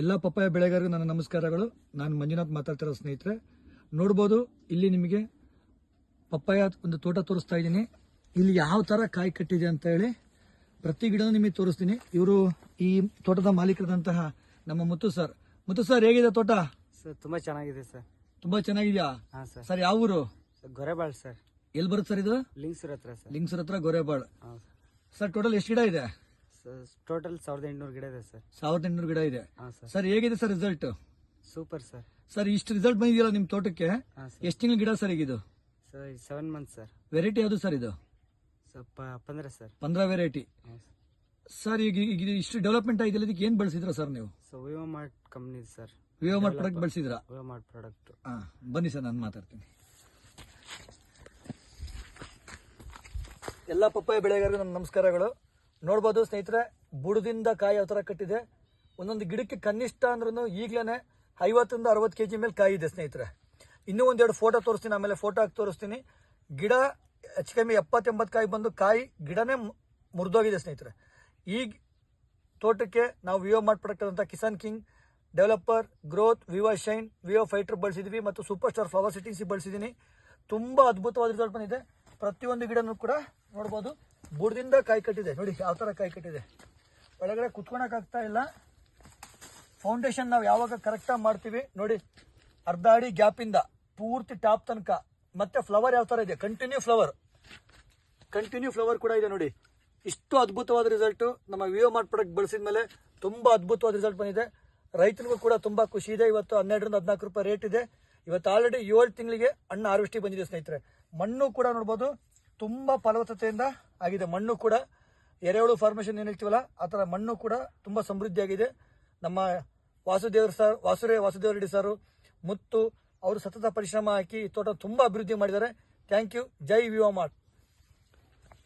ಎಲ್ಲ ಪಪ್ಪಾಯ ಬೆಳೆಗಾರರಿಗೆ ನನ್ನ ನಮಸ್ಕಾರಗಳು. ನಾನು ಮಂಜುನಾಥ್ ಮಾತಾಡ್ತಿರೋ ಸ್ನೇಹಿತರೆ. ನೋಡ್ಬೋದು ಇಲ್ಲಿ ನಿಮಗೆ ಪಪ್ಪಾಯ ಒಂದು ತೋಟ ತೋರಿಸ್ತಾ ಇದ್ದೀನಿ. ಇಲ್ಲಿ ಯಾವ ತರ ಕಾಯಿ ಕಟ್ಟಿದೆ ಅಂತ ಹೇಳಿ ಪ್ರತಿ ಗಿಡನೂ ನಿಮಗೆ ತೋರಿಸ್ತೀನಿ. ಇವರು ಈ ತೋಟದ ಮಾಲೀಕರಾದಂತಹ ನಮ್ಮ ಮುತ್ತು ಸರ್ ಹೇಗಿದೆ ತೋಟ? ಸರ್ ತುಂಬಾ ಚೆನ್ನಾಗಿದೆ ಸರ್. ತುಂಬಾ ಚೆನ್ನಾಗಿದ್ಯಾ ಸರ್? ಯಾವ ಊರು? ಗೊರೆಬಾಳ್ ಸರ್. ಎಲ್ಲಿ ಬರುತ್ತೆ ಸರ್ ಇದು? ಲಿಂಗ್ಸೂರ್ ಹತ್ರ ಸರ್. ಲಿಂಗ್ಸೂರ್ ಹತ್ರ ಗೊರೆಬಾಳ್. ಸರ್ ಟೋಟಲ್ ಎಷ್ಟು ಗಿಡ ಇದೆ? ಟೋಟಲ್ 1800 ಗಿಡ ಇದೆ ಸರ್. 1800 ಗಿಡ ಇದೆ ಸರ್. ಹೇಗಿದೆ sir result? Super sir. Sir ಇಷ್ಟು ರಿಸಲ್ಟ್ ಬಂದಿದೆಯಲ್ಲ ನಿಮ್ಮ ತೋಟಕ್ಕೆ, ಎಷ್ಟು ತಿಂಗಳ ಗಿಡ ಸರ್ ಈಗಿದು? Sir 7 month sir. ವೆರೈಟಿ ಯಾವುದು ಸರ್ ಇದು? 15 ಸರ್. 15 variety sir. ಈಗ ಇಷ್ಟು ಡೆವಲಪ್ಮೆಂಟ್ ಆಗಿದೆ, ಇದಕ್ಕೆ ಏನ್ ಬಳಸಿದ್ರ ಸರ್ ನೀವು? Vivo Mart company sir. Vivo Mart product ಬಳಸಿದ್ರ? Vivo Mart product. ಬನ್ನಿ ಸರ್, ನಾನು ಮಾತಾಡ್ತೀನಿ. ಎಲ್ಲ ಪಪ್ಪಾಯ ಬೆಳೆಗಾರರಿಗೆ ನನ್ನ ನಮಸ್ಕಾರಗಳು. ನೋಡ್ಬೋದು ಸ್ನೇಹಿತರೆ, ಬುಡದಿಂದ ಕಾಯಿ ಯಾವ ತರ ಕಟ್ಟಿದೆ. ಒಂದೊಂದು ಗಿಡಕ್ಕೆ ಕನಿಷ್ಠ ಅಂದ್ರೂ ಈಗ್ಲೇನೆ 50 ರಿಂದ 60 kg ಮೇಲೆ ಕಾಯಿ ಇದೆ ಸ್ನೇಹಿತರೆ. ಇನ್ನೂ ಒಂದೆರಡು ಫೋಟೋ ತೋರಿಸ್ತೀನಿ, ಆಮೇಲೆ ಫೋಟೋ ಹಾಕಿ ತೋರಿಸ್ತೀನಿ. ಗಿಡ ಹೆಚ್ಚು ಕಮ್ಮಿ 70-80 ಕಾಯಿ ಬಂದು ಕಾಯಿ ಗಿಡನೇ ಮುರಿದೋಗಿದೆ ಸ್ನೇಹಿತರೆ. ಈ ತೋಟಕ್ಕೆ ನಾವು ವಿವೋ ಮಾರ್ಟ್ ಪ್ರಾಡಕ್ಟ್ ಅಂತ Kisan king, developer, growth, Vivo shine, Vivo fighter ಬಳಸಿದ್ವಿ ಮತ್ತು ಸೂಪರ್ ಸ್ಟಾರ್ ಫ್ಲವರ್ ಸಿಟಿಸಿ ಬಳಸಿದ್ದೀನಿ. ತುಂಬಾ ಅದ್ಭುತವಾದ ರಿಸಲ್ಟ್ ಬಂದಿದೆ. ಪ್ರತಿಯೊಂದು ಗಿಡನೂ ಕೂಡ ನೋಡ್ಬೋದು ಬುಡದಿಂದ ಕಾಯಿ ಕಟ್ಟಿದೆ. ನೋಡಿ ಯಾವ ತರ ಕಾಯಿ ಕಟ್ಟಿದೆ. ಒಳಗಡೆ ಕುತ್ಕೊಳಕ್ ಆಗ್ತಾ ಇಲ್ಲ. ಫೌಂಡೇಶನ್ ನಾವು ಯಾವಾಗ ಕರೆಕ್ಟಾಗಿ ಮಾಡ್ತೀವಿ ನೋಡಿ, ಅರ್ಧ ಅಡಿ ಗ್ಯಾಪ್ ಇಂದ ಪೂರ್ತಿ ಟಾಪ್ ತನಕ. ಮತ್ತೆ ಫ್ಲವರ್ ಯಾವ ತರ ಇದೆ, ಕಂಟಿನ್ಯೂ ಫ್ಲವರ್ ಕೂಡ ಇದೆ ನೋಡಿ. ಇಷ್ಟು ಅದ್ಭುತವಾದ ರಿಸಲ್ಟ್ ನಮ್ಮ ವಿವೋ ಮಾರ್ಟ್ ಪ್ರಾಡಕ್ಟ್ ಬಳಸಿದ ಮೇಲೆ ತುಂಬಾ ಅದ್ಭುತವಾದ ರಿಸಲ್ಟ್ ಬಂದಿದೆ. ರೈತರಿಗೂ ಕೂಡ ತುಂಬಾ ಖುಷಿ ಇದೆ. ಇವತ್ತು 12 ರಿಂದ 14 ರೂಪಾಯಿ ರೇಟ್ ಇದೆ. ಇವತ್ತು ಆಲ್ರೆಡಿ 7 ತಿಂಗಳಿಗೆ ಹಣ್ಣು ಹಾರ್ವೆಸ್ಟಿಂಗ್ ಬಂದಿದೆ ಸ್ನೇಹಿತರೆ. ಮಣ್ಣು ಕೂಡ ನೋಡ್ಬೋದು ತುಂಬಾ ಫಲವತ್ತತೆಯಿಂದ ಆಗಿದೆ. ಮಣ್ಣು ಕೂಡ ಎರೆಹುಳು ಫಾರ್ಮೇಶನ್ ಏನ್ ಹೇಳ್ತೀವಲ್ಲ ಆ ತರ ಮಣ್ಣು ಕೂಡ ತುಂಬಾ ಸಮೃದ್ಧಿಯಾಗಿದೆ. ನಮ್ಮ ವಾಸುದೇವ ರೆಡ್ಡಿ ಸರ್, ಮುತ್ತು ಅವರು ಸತತ ಪರಿಶ್ರಮ ಹಾಕಿ ಈ ತೋಟ ತುಂಬಾ ಅಭಿವೃದ್ಧಿ ಮಾಡಿದ್ದಾರೆ. Thank you. ಜೈ ವಿವೋ ಮಾರ್ಟ್.